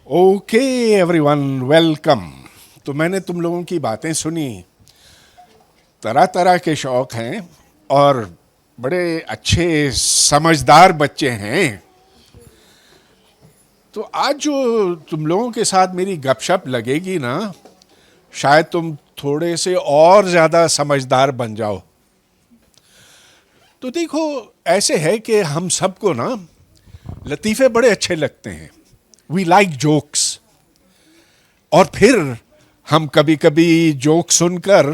Okay every one welcome. تو میں نے تم لوگوں کی باتیں سنی. طرح طرح کے شوق ہیں اور بڑے اچھے سمجھدار بچے ہیں. تو آج جو تم لوگوں کے ساتھ میری گپ شپ لگے گی نا، شاید تم تھوڑے سے اور زیادہ سمجھدار بن جاؤ. تو دیکھو، ایسے ہے کہ ہم سب کو نا لطیفے بڑے اچھے لگتے ہیں. We like jokes. اور پھر ہم کبھی کبھی جوک سن کر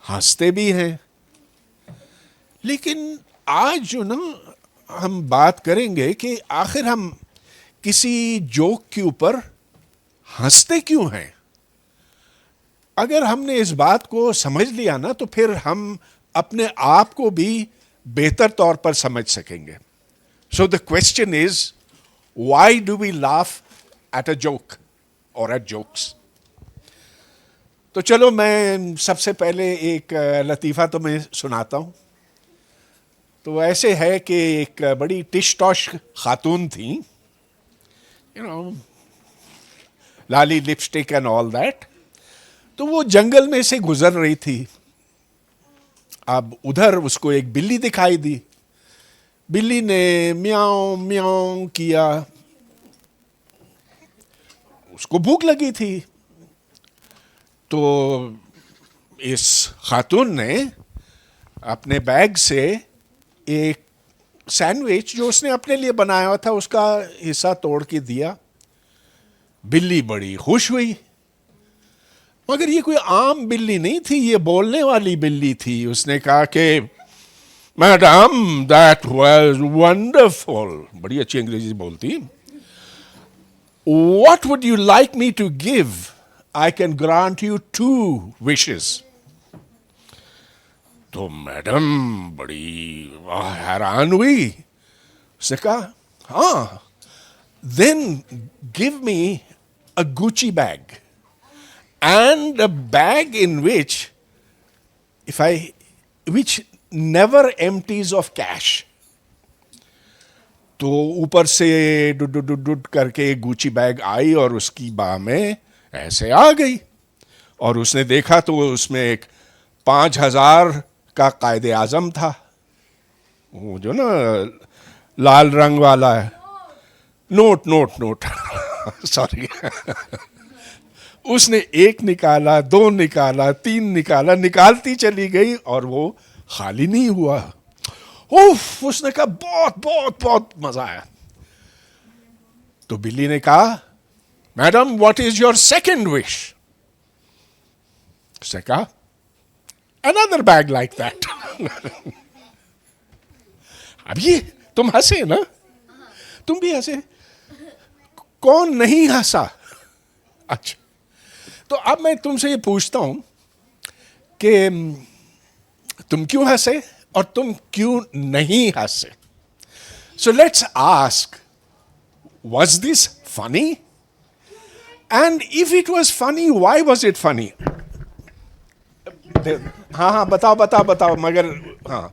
ہنستے بھی ہیں. لیکن آج جو نا ہم بات کریں گے کہ آخر ہم کسی جوک کے اوپر ہنستے کیوں ہیں. اگر ہم نے اس بات کو سمجھ لیا نا تو پھر ہم اپنے آپ کو بھی بہتر طور پر سمجھ سکیں گے. So the question is why do we laugh at a joke or at jokes. تو چلو میں سب سے پہلے ایک لطیفہ تمہیں سناتا ہوں. تو ایسے ہے کہ ایک بڑی ٹش ٹوش خاتون تھیں، lolly lipstick and all that. تو وہ جنگل میں سے گزر رہی تھی. اب ادھر اس کو ایک بلی دکھائی دی. بلی نے میاؤں میاؤں کیا. اس کو بھوک لگی تھی. تو اس خاتون نے اپنے بیگ سے ایک سینڈوچ جو اس نے اپنے لیے بنایا ہوا تھا اس کا حصہ توڑ کے دیا. بلی بڑی خوش ہوئی. مگر یہ کوئی عام بلی نہیں تھی، یہ بولنے والی بلی تھی. اس نے کہا کہ میڈم دیٹ واز ونڈرفل. بڑی اچھی انگریزی بولتی. What would you like me to give? I can grant you 2 wishes. تو میڈم بڑی حیران ہوئی. اس نے کہا ہاں، then give me a Gucci bag and a bag in which never empties of cash. تو اوپر سے ڈڈ ڈڈ ڈڈ کر کے گوچی بیگ آئی اور اس کی باہ میں ایسے آ گئی. اور اس نے دیکھا تو اس میں ایک 5,000 کا قائد اعظم تھا، وہ جو نا لال رنگ والا ہے. Note note note sorry. اس نے 1 نکالا، 2 نکالا، 3 نکالا، نکالتی چلی گئی اور وہ خالی نہیں ہوا. اس نے کہا بہت بہت بہت مزہ آیا. تو بلی نے کہا madam what is your second wish? اس نے کہا another bag like that. اب یہ تم ہنسے نا، تم بھی ہنسے، کون نہیں ہنسا؟ اچھا، تو اب میں تم سے یہ پوچھتا ہوں کہ تم کیوں ہنسے اور تم کیوں نہیں ہنسے. So let's ask was this funny? And if it was funny why was it funny? ہاں ہاں بتاؤ بتاؤ بتاؤ. مگر ہاں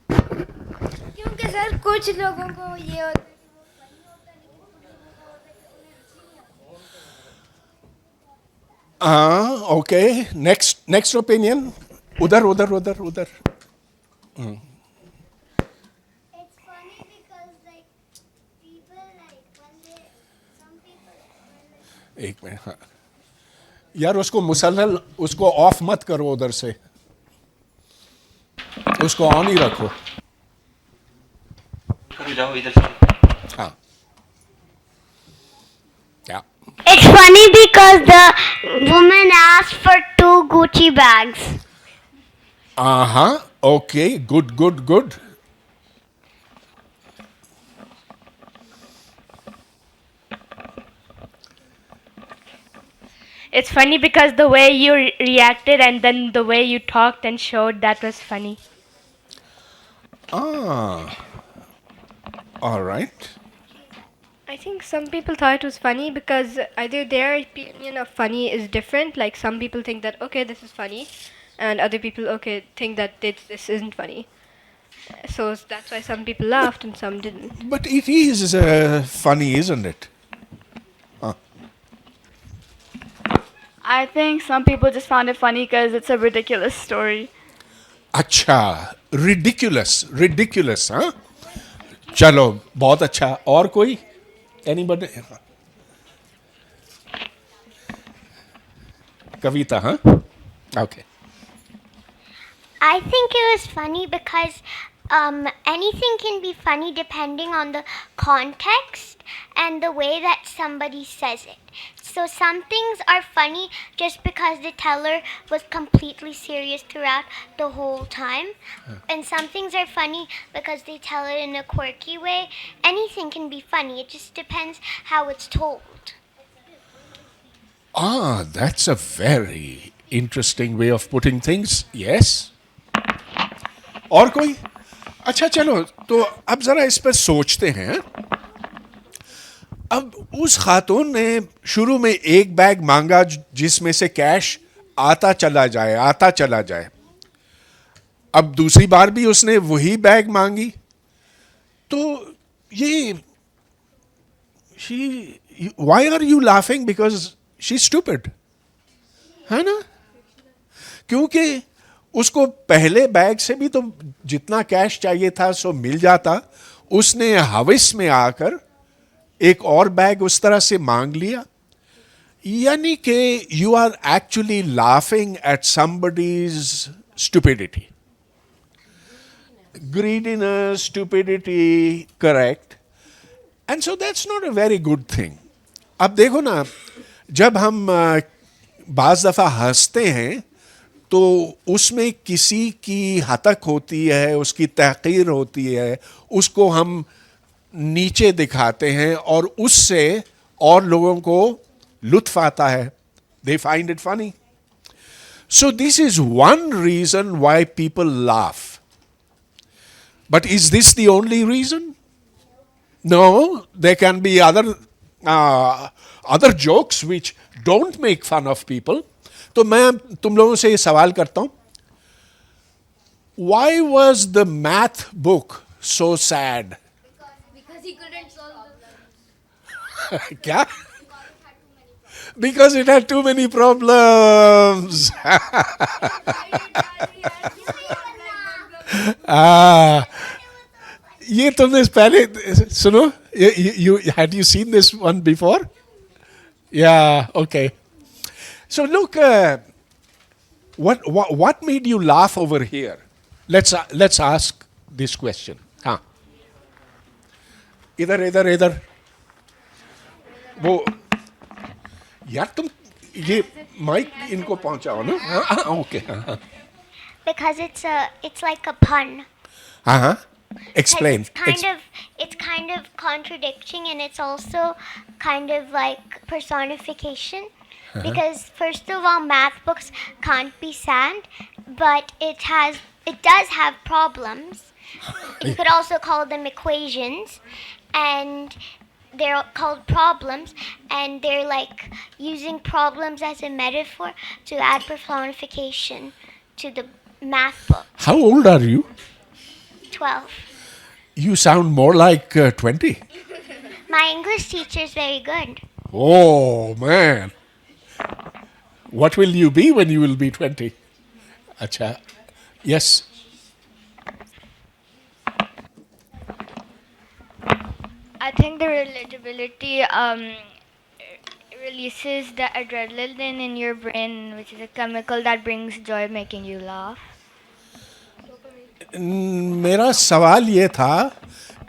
کیونکہ سر کچھ لوگوں کو یہ ہوتا ہے کہ وہ funny ہوتا ہے، لیکن کچھ لوگوں کو ہوتا ہے کہ وہ اچھی نہیں ہوتا. ہاں اوکے. Next opinion. ادھر ادھر ادھر ادھر. It's funny because like people like when they some people when like ایک منٹ. ہاں یار اس کو مسلسل اس کو آف مت کرو، ادھر سے اس کو آن ہی رکھو. جاؤ ادھر سے. ہاں کیا It's funny because the woman asked for 2 Gucci bags. ہاں okay good good good. It's funny because the way you reacted and then the way you talked and showed, that was funny. All right. I think some people thought it was funny because either their opinion of funny is different. Like some people think that, okay, this is funny, and other people, okay, think that this isn't funny. So that's why some people laughed and some didn't. But it is funny, isn't it? I think some people just found it funny because it's a ridiculous story. अच्छा, ridiculous, हाँ? चलो, बहुत अच्छा. और कोई? Anybody? कविता, हाँ? Okay. I think it was funny because anything can be funny depending on the context and the way that somebody says it. So some things are funny just because the teller was completely serious throughout the whole time. And some things are funny because they tell it in a quirky way. Anything can be funny. It just depends how it's told. Ah, that's a very interesting way of putting things. Yes. और कोई? अच्छा चलो, तो अब जरा इस पर सोचते हैं. अब उस खातून ने शुरू में एक बैग मांगा जिसमें से कैश आता चला जाए. अब दूसरी बार भी उसने वही बैग मांगी. तो ये why are you laughing? Because she's stupid. है ना? क्योंकि उसको पहले बैग से भी तो जितना कैश चाहिए था सो मिल जाता. उसने हवस में आकर एक और बैग उस तरह से मांग लिया. यानी कि you are actually laughing at somebody's stupidity. Greediness, stupidity, correct. And so that's not a very good thing. अब देखो ना, जब हम बाज़ दफ़ा हंसते हैं तो उसमें किसी की हतक होती है, उसकी तहक़ीर होती है, उसको हम नीचे दिखाते हैं और उससे और लोगों को लुत्फ़ आता है. They find it funny. So this is one reason why people laugh. But is this the only reason? No, there can be other jokes which don't make fun of people. तो मैं तुम लोगों से ये सवाल करता हूं. Why was the math book so sad? Because he couldn't solve the क्या? Because it had too many problems. ये तुमने पहले सुनो. Had you seen this one before? Yeah, okay. So look, what made you laugh over here? Let's ask this question. हाँ. इधर वो यार तुम ये माइक इनको पहुंचाओ ना. हाँ, okay. Because it's like a pun. हाँ. Explain. It's kind of contradicting, and it's also kind of like personification. Because first of all, math books can't be sad, but it does have problems. You could also call them equations, and they're called problems, and they're like using problems as a metaphor to add personification to the math book. How old are you? 12. You sound more like 20. My English teacher is very good. Oh, man. What will you be when you will be 20? Acha. Yes. I think the relatability releases the adrenaline in your brain, which is a chemical that brings joy, making you laugh. मेरा सवाल ये था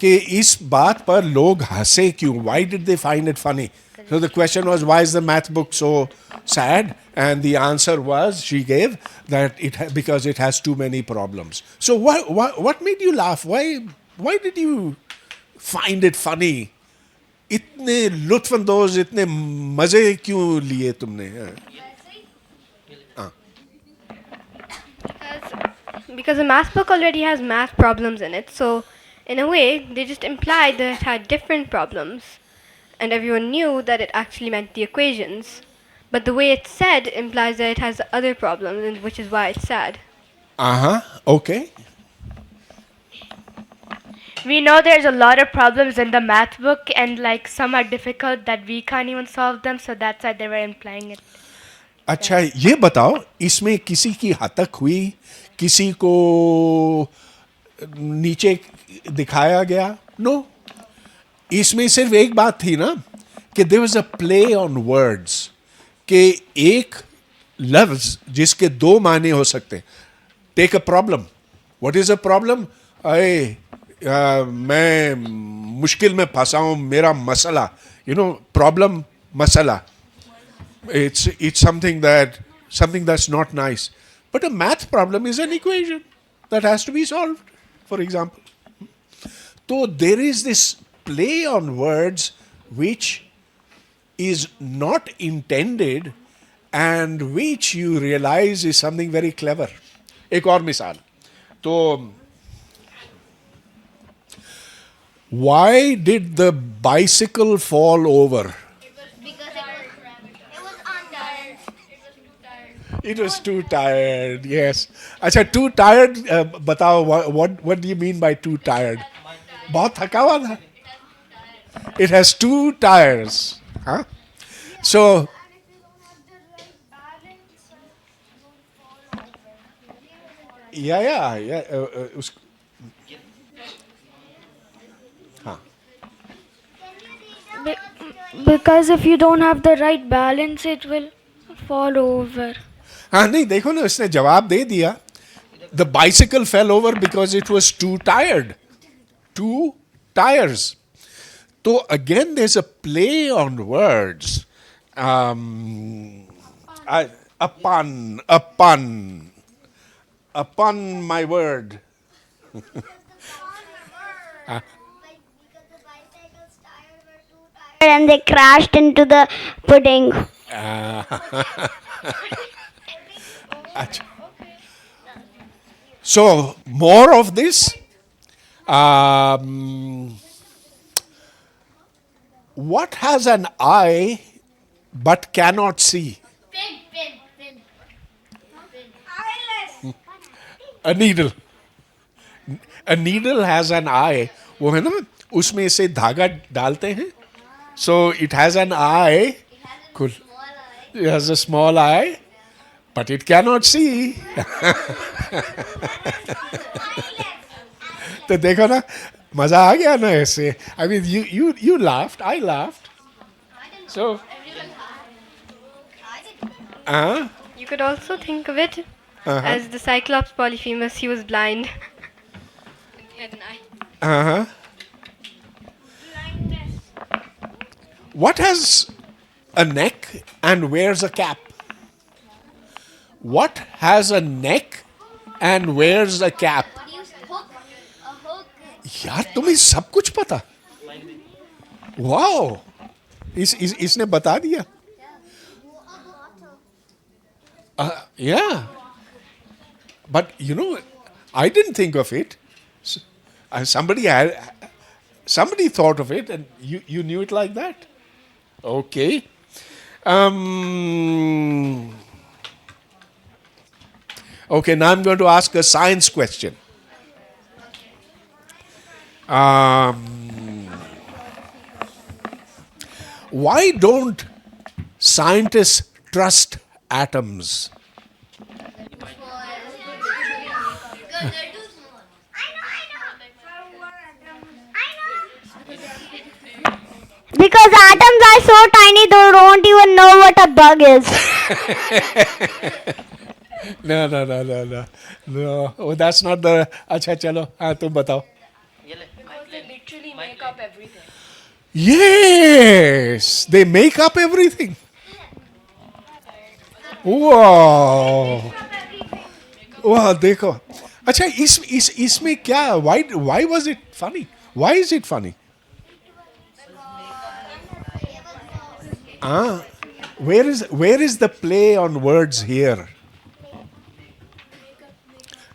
कि इस बात पर लोग हंसे क्यों? Why did they find it funny? So the question was, why is the math book so sad? And the answer was, she gave, that because it has too many problems. So what made you laugh? Why did you find it funny? इतने लुत्फानंदोज, इतने मजे क्यों लिए तुमने? Because the math book already has math problems in it, so in a way they just implied that it had different problems, and everyone knew that it actually meant the equations. But the way it's said implies that it has other problems, and which is why it's sad. Okay. We know there's a lot of problems in the math book, and like some are difficult that we can't even solve them, so that's why they were implying it. اچھا یہ بتاؤ اس میں کسی کی ہتک ہوئی, کسی کو نیچے دکھایا گیا؟ نو. اس میں صرف ایک بات تھی نا کہ there was a play on words, کہ ایک لفظ جس کے دو معنی ہو سکتے. Take a problem. What is a problem? میں مشکل میں پھنسا ہوں, میرا مسئلہ, پرابلم, مسئلہ. It's something that's not nice. But a math problem is an equation that has to be solved, for example. So there is this play on words which is not intended and which you realize is something very clever. ایک اور مثال. تو why did the bicycle fall over? It was too tired. Yes. اچھا too tired بتاؤ, what do you mean by too tired? بہت تھکا ہوا تھا. It has two tires. Huh? So yeah. Because if you don't have the right balance, it will fall over. ہاں نہیں دیکھو نا, اس نے جواب دے دیا. The bicycle fell over because it was too tired. Two tires. So again there's a play on words. A pun, my word. And they crashed into the pudding. So more of this. What has an eye but cannot see? A needle. A needle has an eye. وہ ہے نا, اس میں سے دھاگا ڈالتے ہیں. So it has an eye. Cool. It has a small eye, but it cannot see. تو دیکھو نا, مزہ آ گیا نا ایسے. I mean, you laughed, I laughed. So, You could also think of it as the Cyclops Polyphemus. He was blind. He had an eye. What has a neck and wears a cap? What has a neck and wears a cap? یار تمہیں سب کچھ پتا. واو, اس نے بتا دیا. Yeah, but I didn't think of it. Somebody thought of it, and you knew it like that. Okay. Okay, now I'm going to ask a science question. Why don't scientists trust atoms? Because atoms are so tiny they don't even know what a bug is. No. Oh, that's not the. Acha, chalo. Tum batao. Because they literally make up everything. Yes, they make up everything. Wow, دیکھو. اچھا اس میں کیا, why was it funny? Why is it funny? Where is the play on words here?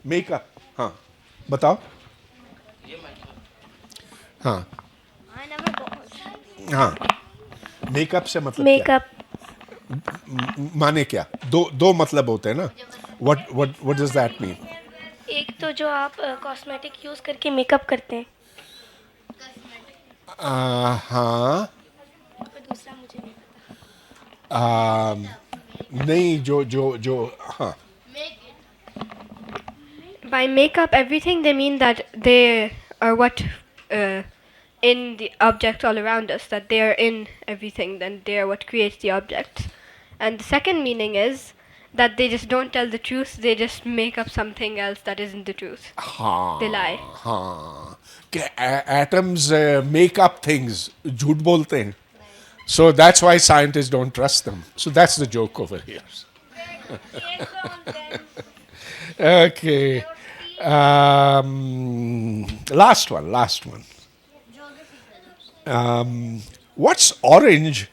Make up. ہاں بتاؤ. ہاں make up سے مطلب Make up. مانے کیا؟ دو مطلب ہوتے ہیں نا. What does that mean? ایک تو جو آپ کاسمیٹک یوز کر کے میک اپ کرتے ہیں. ہاں دوسرا مجھے نہیں پتا. नहीं जो हाँ By make up everything, they mean that they are what in the objects all around us, that they are in everything, then they are what creates the objects. And the second meaning is that they just don't tell the truth, they just make up something else that isn't the truth. हाँ They lie. हाँ कि atoms make up things, झूठ बोलते हैं. So that's why scientists don't trust them. So that's the joke over here. Okay. Last one. What's orange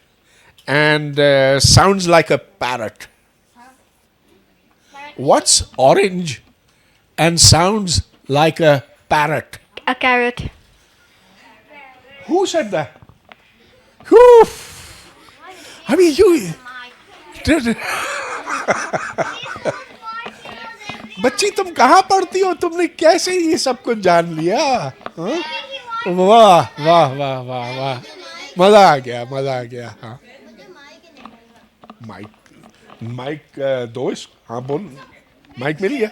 and sounds like a parrot? What's orange and sounds like a parrot? A carrot. Who said that? Whew. I mean, you. बच्ची तुम कहाँ पढ़ती हो? तुमने कैसे ये सब कुछ जान लिया? हाँ? वाह वाह वाह वाह वाह, मजा आ गया. हाँ माइक दो इस. हाँ बोल, माइक मिल गया.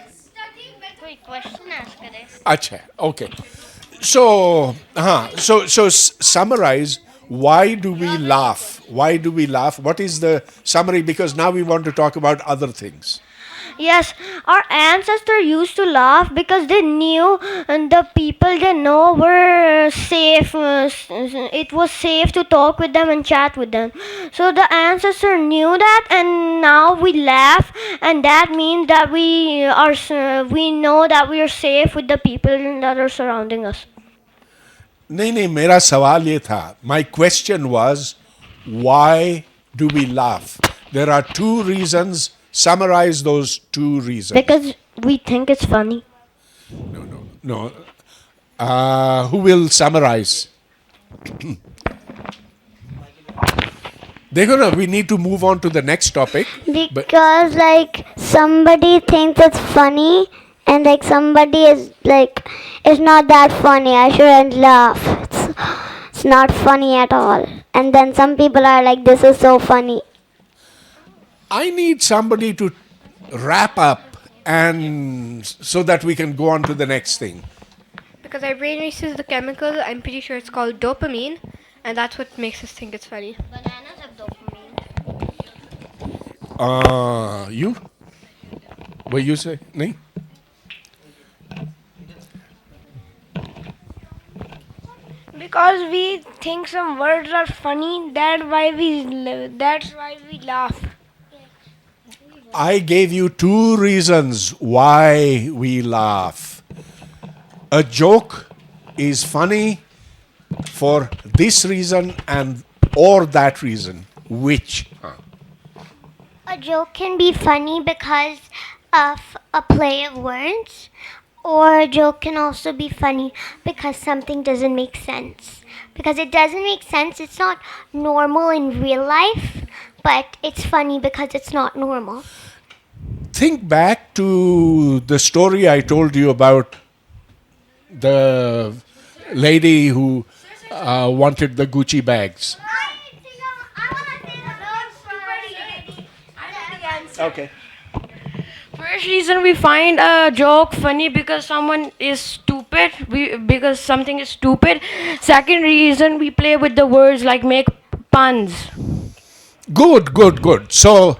कोई क्वेश्चन आस्क करे. अच्छा, okay. So summarize. Why do we laugh? What is the summary? Because now we want to talk about other things. Yes, our ancestors used to laugh because they knew the people they know were safe. It was safe to talk with them and chat with them. So the ancestor knew that, and now we laugh, and that means that we know that we are safe with the people that are surrounding us. नहीं, मेरा सवाल ये था. My question was, why do we laugh? There are two reasons. Summarize those two reasons. Because we think it's funny. No. Who will summarize? Dekho na, we need to move on to the next topic. Because like somebody thinks it's funny, and like somebody is like, it's not that funny, I shouldn't laugh, it's not funny at all. And then some people are like, this is so funny. I need somebody to wrap up and so that we can go on to the next thing. Because our brain releases the chemical, I'm pretty sure it's called dopamine, and that's what makes us think it's funny. Bananas have dopamine. You? What you say? Nahi? Because we think some words are funny, that's why we laugh. I gave you two reasons why we laugh. A joke is funny for this reason and or that reason. Which? A joke can be funny because of a play of words, or a joke can also be funny because something doesn't make sense. Because it doesn't make sense, it's not normal in real life, but it's funny because it's not normal. Think back to the story I told you about the lady who wanted the Gucci bags. Okay. First reason we find a joke funny because someone is stupid. Because something is stupid. Second reason we play with the words like make puns. Good. So,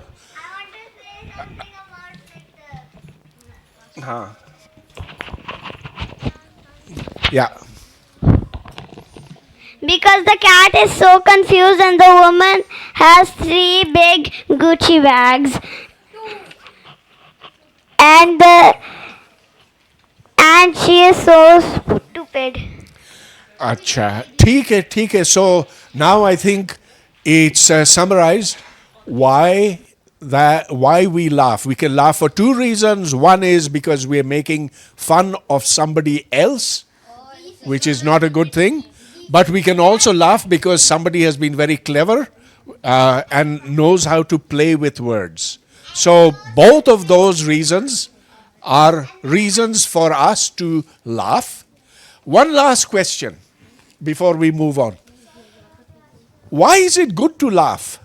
yeah. Because the cat is so confused and the woman has 3 big Gucci bags. And she is so stupid. Acha. ठीक है. So now I think it's summarized why we laugh. We can laugh for two reasons. One is because we are making fun of somebody else, which is not a good thing. But we can also laugh because somebody has been very clever and knows how to play with words. So both of those reasons are reasons for us to laugh. One last question before we move on. Why is it good to laugh?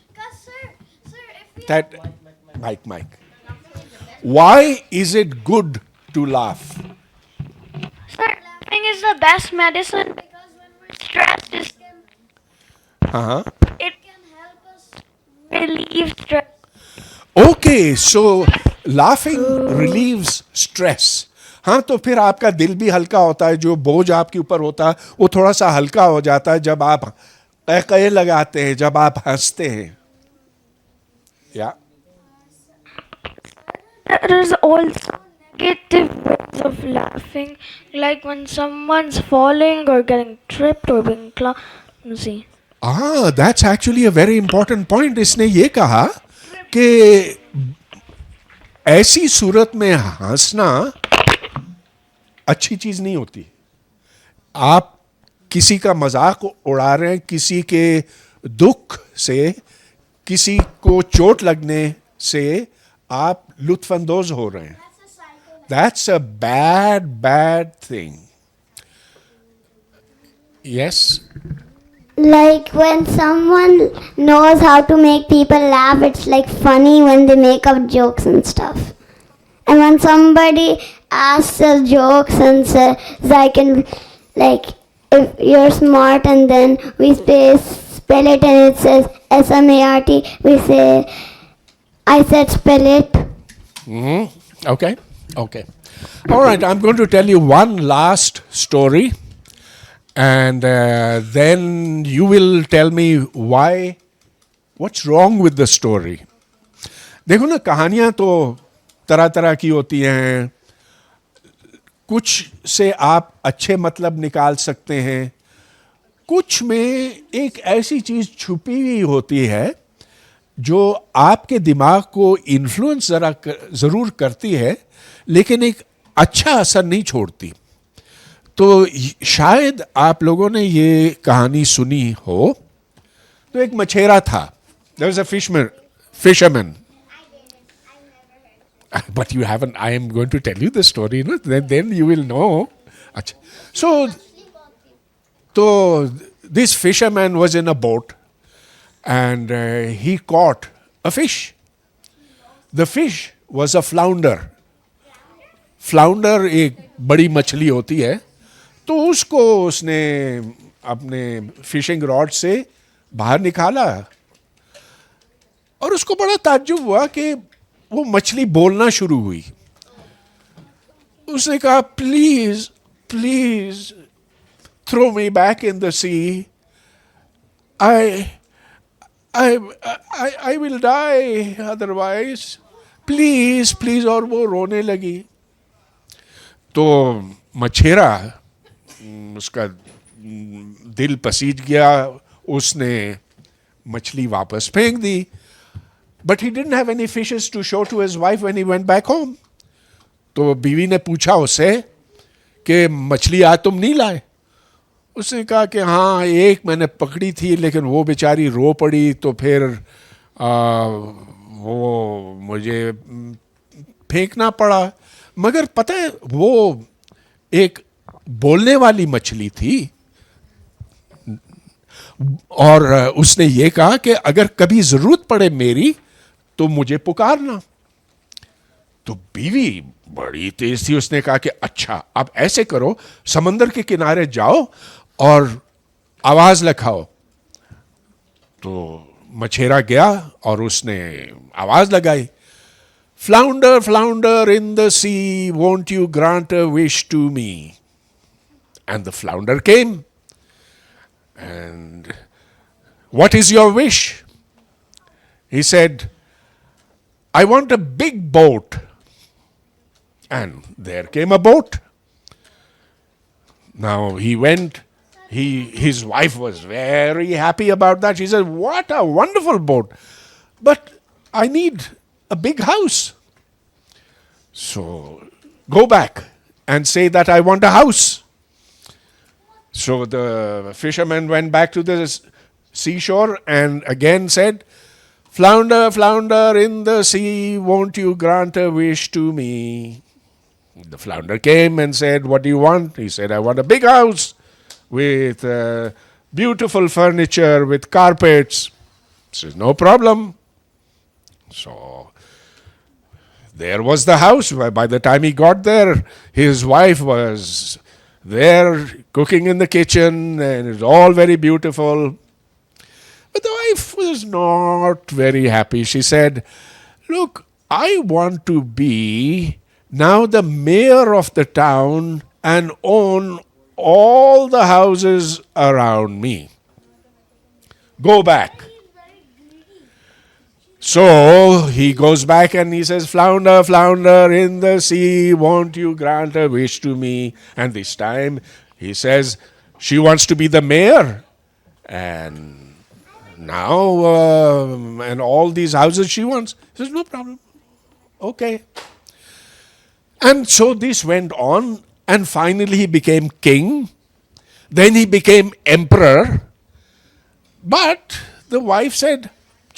Because, sir, if That Mike. Why is it good to laugh? Sir, laughing is the best medicine because when we're stressed, Uh-huh. it can help us relieve stress. Okay, so laughing relieves stress. हाँ, तो फिर आपका दिल भी हल्का होता है. जो बोझ आपके ऊपर होता है वो थोड़ा सा हल्का हो जाता है जब आप कहकहे लगाते हैं, जब आप हंसते हैं. या There is also negative ways of laughing, like when someone's falling or getting tripped or being clumsy. that's actually a very important point. इसने ये कहा कि ऐसी सूरत में हंसना अच्छी चीज नहीं होती. आप किसी का मजाक उड़ा रहे हैं, किसी के दुख से, किसी को चोट लगने से आप लुत्फानंदोज हो रहे हैं. That's a bad thing. Yes. Like when someone knows how to make people laugh, it's like funny when they make up jokes and stuff. And when somebody asks us jokes and says, I can, like, if you're smart and then we spell it and it says SMART, we say, I said spell it. Okay. All right, I'm going to tell you one last story, and then you will tell me what's wrong with the story. देखो ना, कहानियां तो तरह तरह की होती हैं. कुछ से आप अच्छे मतलब निकाल सकते हैं, कुछ में एक ऐसी चीज छुपी हुई होती है जो आपके दिमाग को इन्फ्लुएंस जरूर करती है, लेकिन एक अच्छा असर नहीं छोड़ती. तो शायद आप लोगों ने ये कहानी सुनी हो. तो एक मछेरा था. There was a fisherman. But you haven't. I am going to tell you the story, no? Then you will know. Achha. So this fisherman was in a boat, and he caught a fish. The fish was a flounder. Flounder एक बड़ी मछली होती है. तो उसको उसने अपने fishing rod से बाहर निकाला, और उसको बड़ा ताज्जुब हुआ कि वो मछली बोलना शुरू हुई. उसने कहा, please throw me back in the sea, I will die otherwise. Please. और वो रोने लगी. तो मछेरा, उसका दिल पसीज गया. उसने मछली वापस फेंक दी. But he didn't have any fishes to show to his wife when he went back home. तो बीवी ने पूछा उससे कि मछली आज तुम नहीं लाए. उसने कहा कि हाँ, एक मैंने पकड़ी थी, लेकिन वो बेचारी रो पड़ी, तो फिर वो मुझे फेंकना पड़ा. मगर पता है, वो एक बोलने वाली मछली थी, और उसने ये कहा कि अगर कभी जरूरत पड़े मेरी तो मुझे पुकारना. तो बीवी बड़ी तेज थी. उसने कहा कि अच्छा, आप ऐसे करो, समंदर के किनारे जाओ और आवाज लगाओ. तो मछेरा गया और उसने आवाज लगाई, Flounder in the sea, won't you grant a wish to me? And the flounder came. And what is your wish? He said, I want a big boat. And there came a boat. Now he went. His wife was very happy about that. She said, what a wonderful boat. But I need a big house. So go back and say that I want a house. So the fisherman went back to the seashore and again said, Flounder in the sea, won't you grant a wish to me? The flounder came and said, what do you want? He said, I want a big house with beautiful furniture, with carpets. He says, no problem. So there was the house. By the time he got there, his wife was there cooking in the kitchen, and it's all very beautiful. But the wife was not very happy. She said, "Look, I want to be now the mayor of the town and own all the houses around me. Go back." So he goes back and he says, "Flounder, flounder in the sea, won't you grant a wish to me?" And this time he says, she wants to be the mayor. And now, and all these houses she wants. He says, "No problem. Okay." And so this went on, and finally he became king. Then he became emperor. But the wife said,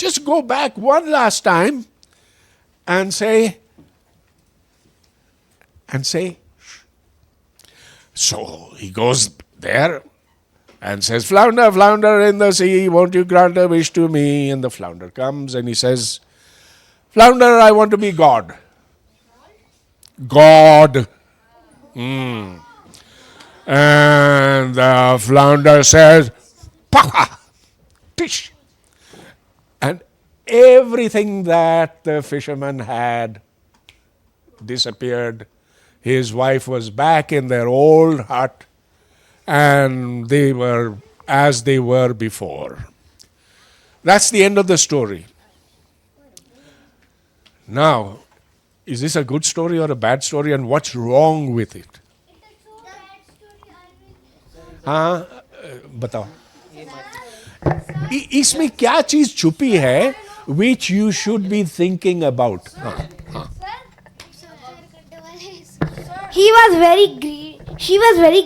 "Just go back one last time and say." Shh. So he goes there and says, "Flounder, flounder in the sea, won't you grant a wish to me?" And the flounder comes and he says, "Flounder, I want to be God." God. And the flounder says, "Paka, tish." And everything that the fisherman had disappeared. His wife was back in their old hut, and they were as they were before. That's the end of the story. Now, is this a good story or a bad story, and what's wrong with it? हाँ, बताओ. इसमें क्या चीज छुपी है which you should be thinking about? She was very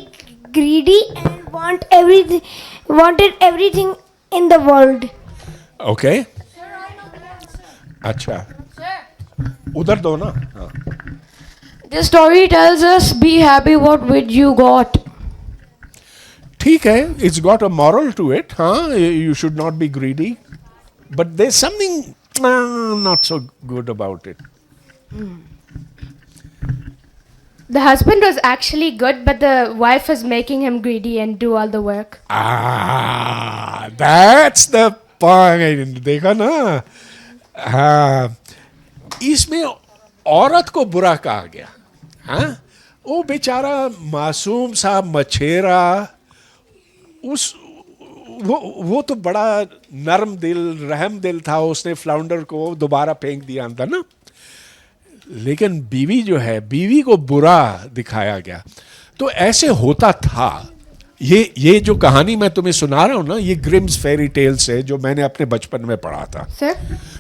greedy and wanted everything in the world. Okay. अच्छा. उधर दो ना. हाँ. The story tells us be happy with you got. ठीक है. It's got a moral to it. हाँ. You should not be greedy. But there's something not so good about it. The husband was actually good, but the wife was making him greedy and do all the work. That's the point. देखा ना. हाँ. इसमें औरत को बुरा कहा गया. हाँ. वो बेचारा मासूम सा मछेरा, वो तो बड़ा नरम दिल, रहम दिल था. उसने फ्लाउंडर को दोबारा फेंक दिया अंदर ना. लेकिन बीवी जो है, बीवी को बुरा दिखाया गया. तो ऐसे होता था. ये जो कहानी मैं तुम्हें सुना रहा हूं ना, ये ग्रिम्स फेरी टेल्स है जो मैंने अपने बचपन में पढ़ा था.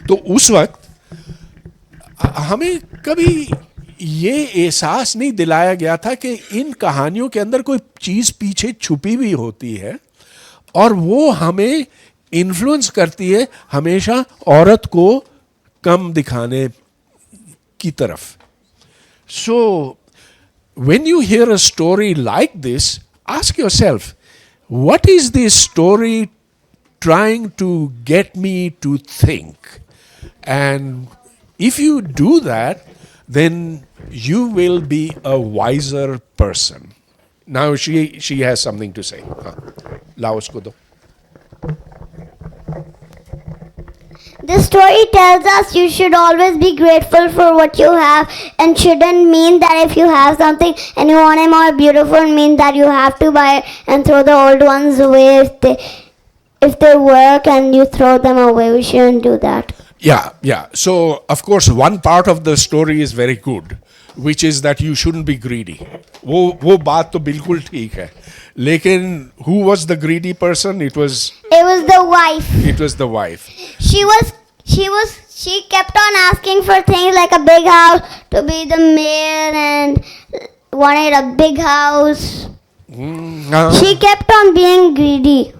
तो उस वक्त हमें कभी ये एहसास नहीं दिलाया गया था कि इन कहानियों के अंदर कोई चीज पीछे छुपी हुई होती है और वो हमें इन्फ्लुएंस करती है हमेशा औरत को कम दिखाने की तरफ. So when you hear a story like this, ask yourself, what is this story trying to get me to think? And if you do that, then you will be a wiser person. Now she has something to say. लाओ उसको दो. The story tells us you should always be grateful for what you have, and shouldn't mean that if you have something and you want it more beautiful, mean that you have to buy it and throw the old ones away if they work and you throw them away. We shouldn't do that. Yeah. So, of course, one part of the story is very good, which is that you shouldn't be greedy. वो बात तो बिल्कुल ठीक है. लेकिन who was the greedy person? It was the wife. It was the wife. She kept on asking for things like a big house to be the mayor and wanted a big house. She kept on being greedy.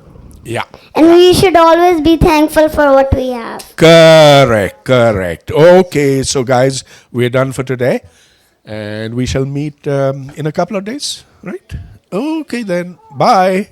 Yeah. And we should always be thankful for what we have. Correct. Okay, so guys, we're done for today. And we shall meet in a couple of days, right? Okay then. Bye.